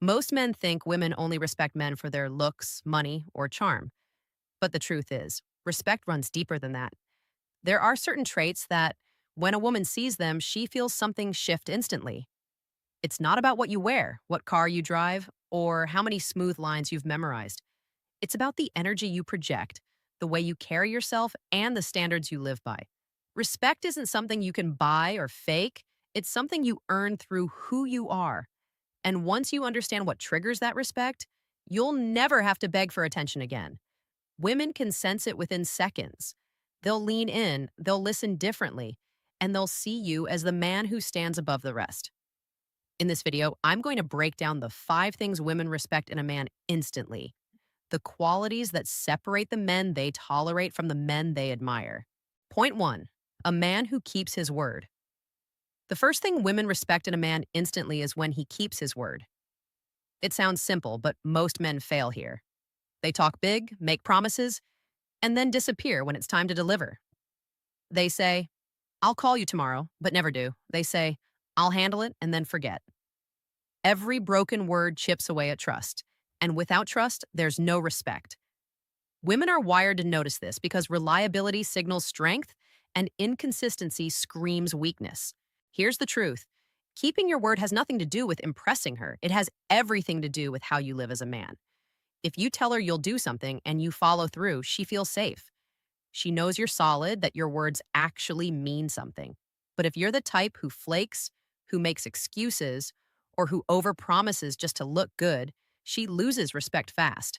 Most men think women only respect men for their looks, money, or charm. But the truth is, respect runs deeper than that. There are certain traits that, when a woman sees them, she feels something shift instantly. It's not about what you wear, what car you drive, or how many smooth lines you've memorized. It's about the energy you project, the way you carry yourself, and the standards you live by. Respect isn't something you can buy or fake, it's something you earn through who you are. And once you understand what triggers that respect, you'll never have to beg for attention again. Women can sense it within seconds. They'll lean in, they'll listen differently, and they'll see you as the man who stands above the rest. In this video, I'm going to break down the 5 things women respect in a man instantly, the qualities that separate the men they tolerate from the men they admire. Point 1, a man who keeps his word. The first thing women respect in a man instantly is when he keeps his word. It sounds simple, but most men fail here. They talk big, make promises, and then disappear when it's time to deliver. They say, I'll call you tomorrow, but never do. They say, I'll handle it, and then forget. Every broken word chips away at trust, and without trust, there's no respect. Women are wired to notice this because reliability signals strength and inconsistency screams weakness. Here's the truth. Keeping your word has nothing to do with impressing her. It has everything to do with how you live as a man. If you tell her you'll do something and you follow through, she feels safe. She knows you're solid, that your words actually mean something. But if you're the type who flakes, who makes excuses, or who overpromises just to look good, she loses respect fast.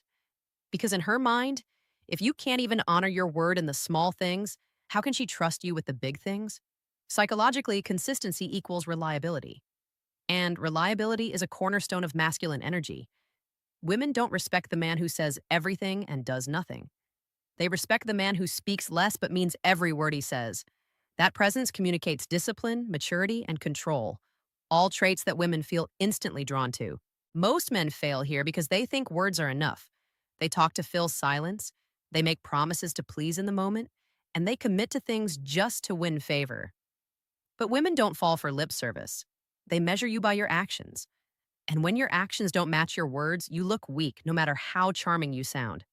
Because in her mind, if you can't even honor your word in the small things, how can she trust you with the big things? Psychologically, consistency equals reliability. And reliability is a cornerstone of masculine energy. Women don't respect the man who says everything and does nothing. They respect the man who speaks less but means every word he says. That presence communicates discipline, maturity, and control, all traits that women feel instantly drawn to. Most men fail here because they think words are enough. They talk to fill silence, they make promises to please in the moment, and they commit to things just to win favor. But women don't fall for lip service. They measure you by your actions. And when your actions don't match your words, you look weak, no matter how charming you sound.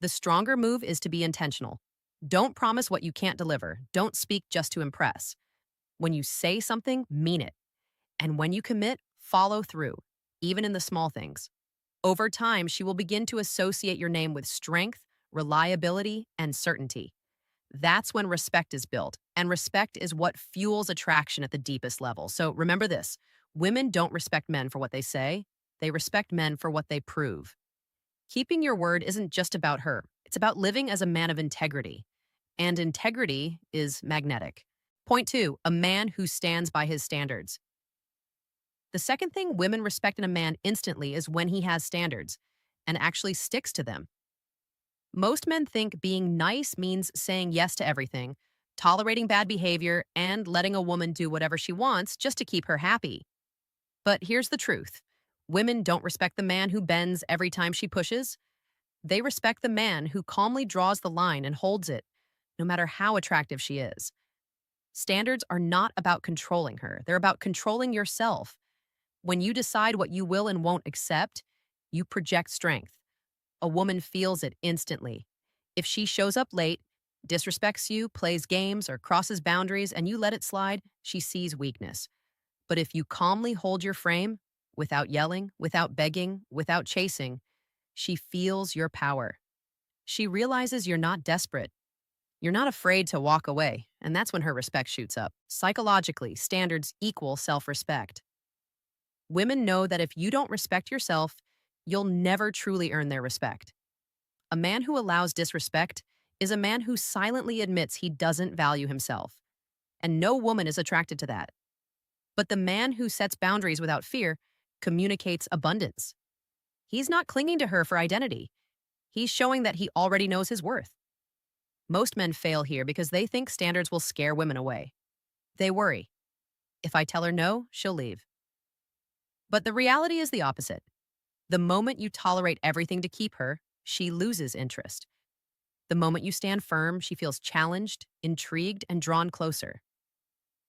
The stronger move is to be intentional. Don't promise what you can't deliver. Don't speak just to impress. When you say something, mean it. And when you commit, follow through, even in the small things. Over time, she will begin to associate your name with strength, reliability, and certainty. That's when respect is built, and respect is what fuels attraction at the deepest level. So remember this, women don't respect men for what they say, they respect men for what they prove. Keeping your word isn't just about her, it's about living as a man of integrity. And integrity is magnetic. Point 2, a man who stands by his standards. The second thing women respect in a man instantly is when he has standards and actually sticks to them. Most men think being nice means saying yes to everything, tolerating bad behavior, and letting a woman do whatever she wants just to keep her happy. But here's the truth. Women don't respect the man who bends every time she pushes. They respect the man who calmly draws the line and holds it, no matter how attractive she is. Standards are not about controlling her. They're about controlling yourself. When you decide what you will and won't accept, you project strength. A woman feels it instantly. If she shows up late, disrespects you, plays games, or crosses boundaries, and you let it slide, she sees weakness. But if you calmly hold your frame, without yelling, without begging, without chasing, she feels your power. She realizes you're not desperate. You're not afraid to walk away, and that's when her respect shoots up. Psychologically, standards equal self-respect. Women know that if you don't respect yourself, you'll never truly earn their respect. A man who allows disrespect is a man who silently admits he doesn't value himself. And no woman is attracted to that. But the man who sets boundaries without fear communicates abundance. He's not clinging to her for identity. He's showing that he already knows his worth. Most men fail here because they think standards will scare women away. They worry. If I tell her no, she'll leave. But the reality is the opposite. The moment you tolerate everything to keep her, she loses interest. The moment you stand firm, she feels challenged, intrigued, and drawn closer.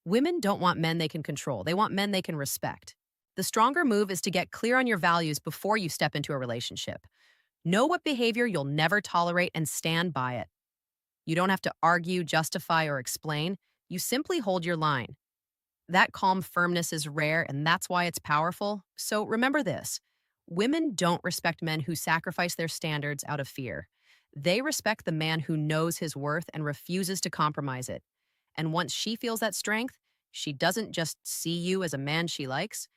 Women don't want men they can control. They want men they can respect. The stronger move is to get clear on your values before you step into a relationship. Know what behavior you'll never tolerate and stand by it. You don't have to argue, justify, or explain. You simply hold your line. That calm firmness is rare, and that's why it's powerful. So remember this: women don't respect men who sacrifice their standards out of fear. They respect the man who knows his worth and refuses to compromise it. And once she feels that strength, she doesn't just see you as a man she likes,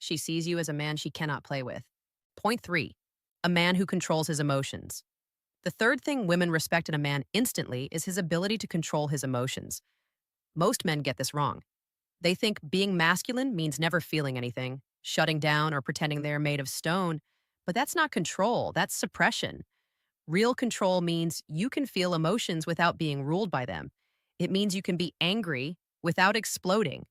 she sees you as a man she cannot play with. Point three: a man who controls his emotions. The third thing women respect in a man instantly is his ability to control his emotions. Most men get this wrong. They think being masculine means never feeling anything, shutting down, or pretending they're made of stone. But that's not control, that's suppression. Real control means you can feel emotions without being ruled by them. It means you can be angry without exploding,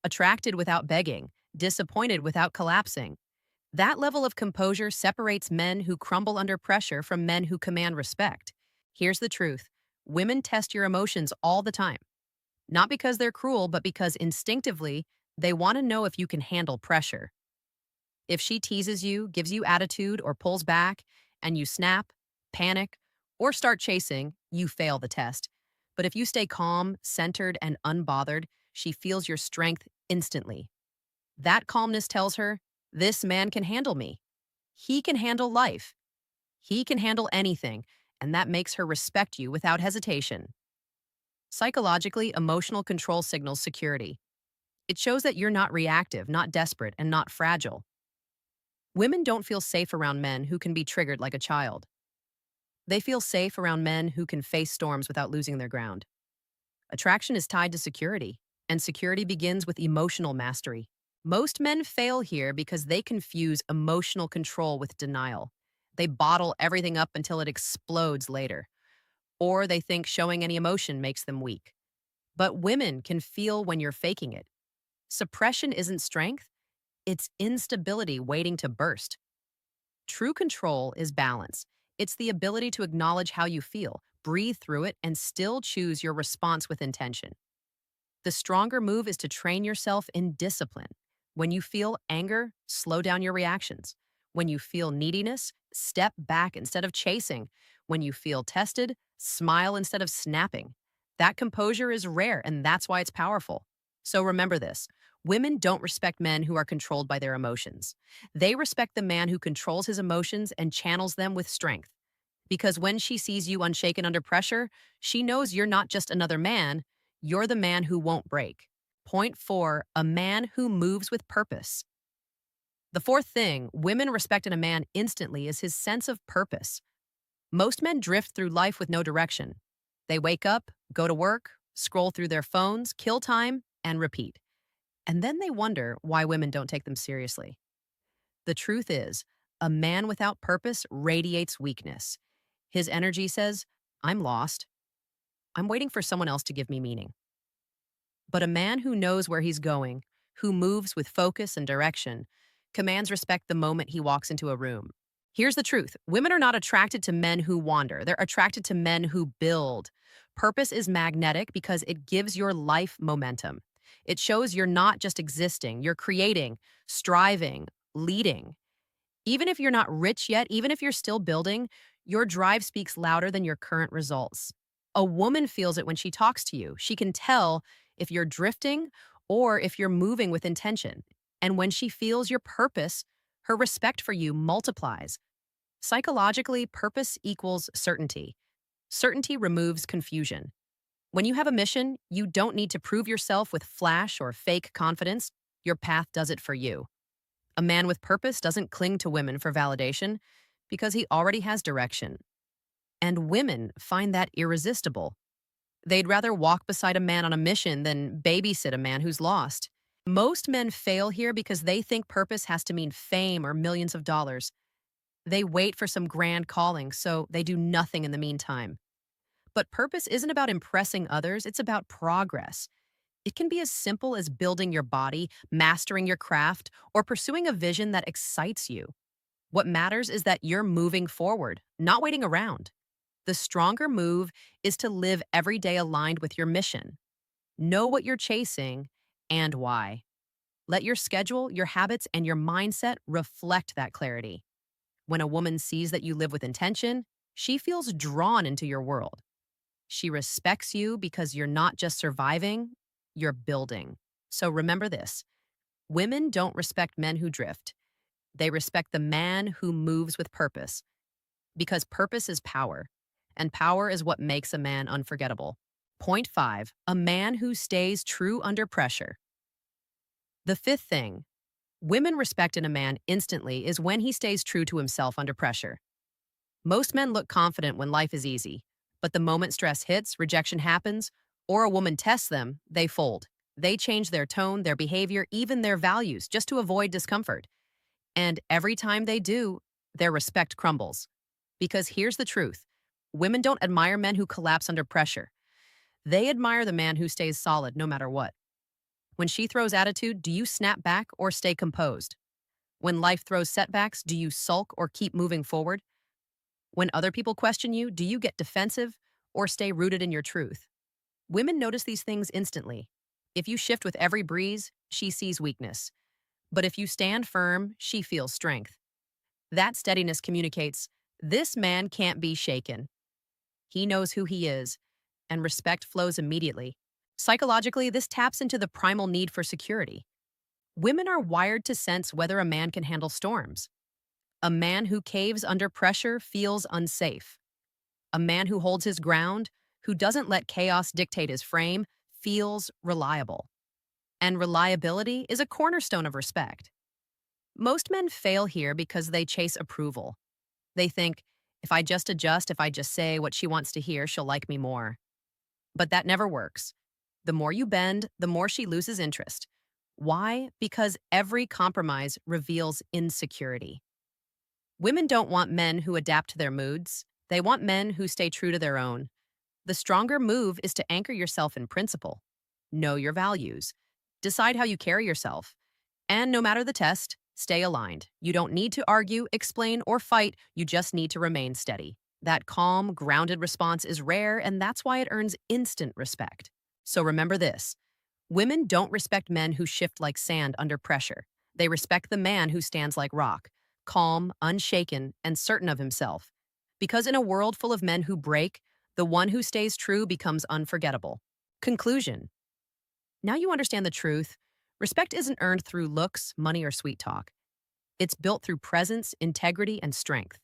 attracted without begging, disappointed without collapsing. That level of composure separates men who crumble under pressure from men who command respect. Here's the truth: women test your emotions all the time. Not because they're cruel, but because instinctively, they want to know if you can handle pressure. If she teases you, gives you attitude, or pulls back, and you snap, panic, or start chasing, you fail the test. But if you stay calm, centered, and unbothered, she feels your strength instantly. That calmness tells her, this man can handle me. He can handle life. He can handle anything, and that makes her respect you without hesitation. Psychologically, emotional control signals security. It shows that you're not reactive, not desperate, and not fragile. Women don't feel safe around men who can be triggered like a child. They feel safe around men who can face storms without losing their ground. Attraction is tied to security, and security begins with emotional mastery. Most men fail here because they confuse emotional control with denial. They bottle everything up until it explodes later. Or they think showing any emotion makes them weak. But women can feel when you're faking it. Suppression isn't strength, it's instability waiting to burst. True control is balance. It's the ability to acknowledge how you feel, breathe through it, and still choose your response with intention. The stronger move is to train yourself in discipline. When you feel anger, slow down your reactions. When you feel neediness, step back instead of chasing. When you feel tested, smile instead of snapping. That composure is rare, and that's why it's powerful. So remember this: women don't respect men who are controlled by their emotions. They respect the man who controls his emotions and channels them with strength. Because when she sees you unshaken under pressure, she knows you're not just another man, you're the man who won't break. Point four: a man who moves with purpose. The fourth thing women respect in a man instantly is his sense of purpose. Most men drift through life with no direction. They wake up, go to work, scroll through their phones, kill time, and repeat. And then they wonder why women don't take them seriously. The truth is, a man without purpose radiates weakness. His energy says, I'm lost. I'm waiting for someone else to give me meaning. But a man who knows where he's going, who moves with focus and direction, commands respect the moment he walks into a room. Here's the truth: women are not attracted to men who wander, they're attracted to men who build. Purpose is magnetic because it gives your life momentum. It shows you're not just existing, you're creating, striving, leading. Even if you're not rich yet, even if you're still building, your drive speaks louder than your current results. A woman feels it when she talks to you. She can tell if you're drifting or if you're moving with intention. And when she feels your purpose, her respect for you multiplies. Psychologically, purpose equals certainty. Certainty removes confusion. When you have a mission, you don't need to prove yourself with flash or fake confidence. Your path does it for you. A man with purpose doesn't cling to women for validation because he already has direction. And women find that irresistible. They'd rather walk beside a man on a mission than babysit a man who's lost. Most men fail here because they think purpose has to mean fame or millions of dollars. They wait for some grand calling, so they do nothing in the meantime. But purpose isn't about impressing others, it's about progress. It can be as simple as building your body, mastering your craft, or pursuing a vision that excites you. What matters is that you're moving forward, not waiting around. The stronger move is to live every day aligned with your mission. Know what you're chasing and why. Let your schedule, your habits, and your mindset reflect that clarity. When a woman sees that you live with intention, she feels drawn into your world. She respects you because you're not just surviving, you're building. So remember this: women don't respect men who drift. They respect the man who moves with purpose, because purpose is power, and power is what makes a man unforgettable. Point five, a man who stays true under pressure. The fifth thing women respect in a man instantly is when he stays true to himself under pressure. Most men look confident when life is easy, but the moment stress hits, rejection happens, or a woman tests them, they fold. They change their tone, their behavior, even their values just to avoid discomfort. And every time they do, their respect crumbles. Because here's the truth: women don't admire men who collapse under pressure. They admire the man who stays solid no matter what. When she throws attitude, do you snap back or stay composed? When life throws setbacks, do you sulk or keep moving forward? When other people question you, do you get defensive or stay rooted in your truth? Women notice these things instantly. If you shift with every breeze, she sees weakness. But if you stand firm, she feels strength. That steadiness communicates, this man can't be shaken. He knows who he is, and respect flows immediately. Psychologically, this taps into the primal need for security. Women are wired to sense whether a man can handle storms. A man who caves under pressure feels unsafe. A man who holds his ground, who doesn't let chaos dictate his frame, feels reliable. And reliability is a cornerstone of respect. Most men fail here because they chase approval. They think, if I just adjust, if I just say what she wants to hear, she'll like me more. But that never works. The more you bend, the more she loses interest. Why? Because every compromise reveals insecurity. Women don't want men who adapt to their moods. They want men who stay true to their own. The stronger move is to anchor yourself in principle. Know your values. Decide how you carry yourself. And no matter the test, stay aligned. You don't need to argue, explain, or fight. You just need to remain steady. That calm, grounded response is rare, and that's why it earns instant respect. So remember this: women don't respect men who shift like sand under pressure. They respect the man who stands like rock, calm, unshaken, and certain of himself. Because in a world full of men who break, the one who stays true becomes unforgettable. Conclusion: now you understand the truth. Respect isn't earned through looks, money, or sweet talk. It's built through presence, integrity, and strength.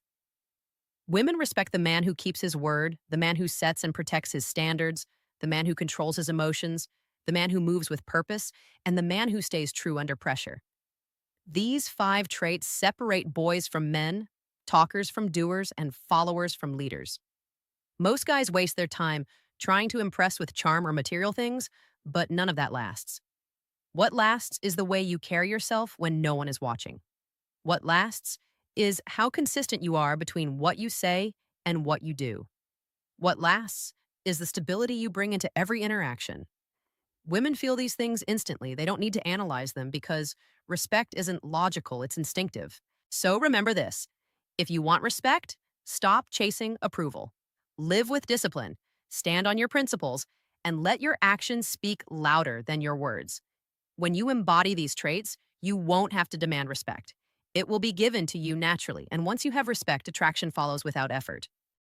Women respect the man who keeps his word, the man who sets and protects his standards, the man who controls his emotions, the man who moves with purpose, and the man who stays true under pressure. These five traits separate boys from men, talkers from doers, and followers from leaders. Most guys waste their time trying to impress with charm or material things, but none of that lasts. What lasts is the way you carry yourself when no one is watching. What lasts is how consistent you are between what you say and what you do. What lasts is the stability you bring into every interaction. Women feel these things instantly. They don't need to analyze them because respect isn't logical, it's instinctive. So remember this: if you want respect, stop chasing approval. Live with discipline, stand on your principles, and let your actions speak louder than your words. When you embody these traits, you won't have to demand respect. It will be given to you naturally, and once you have respect, attraction follows without effort.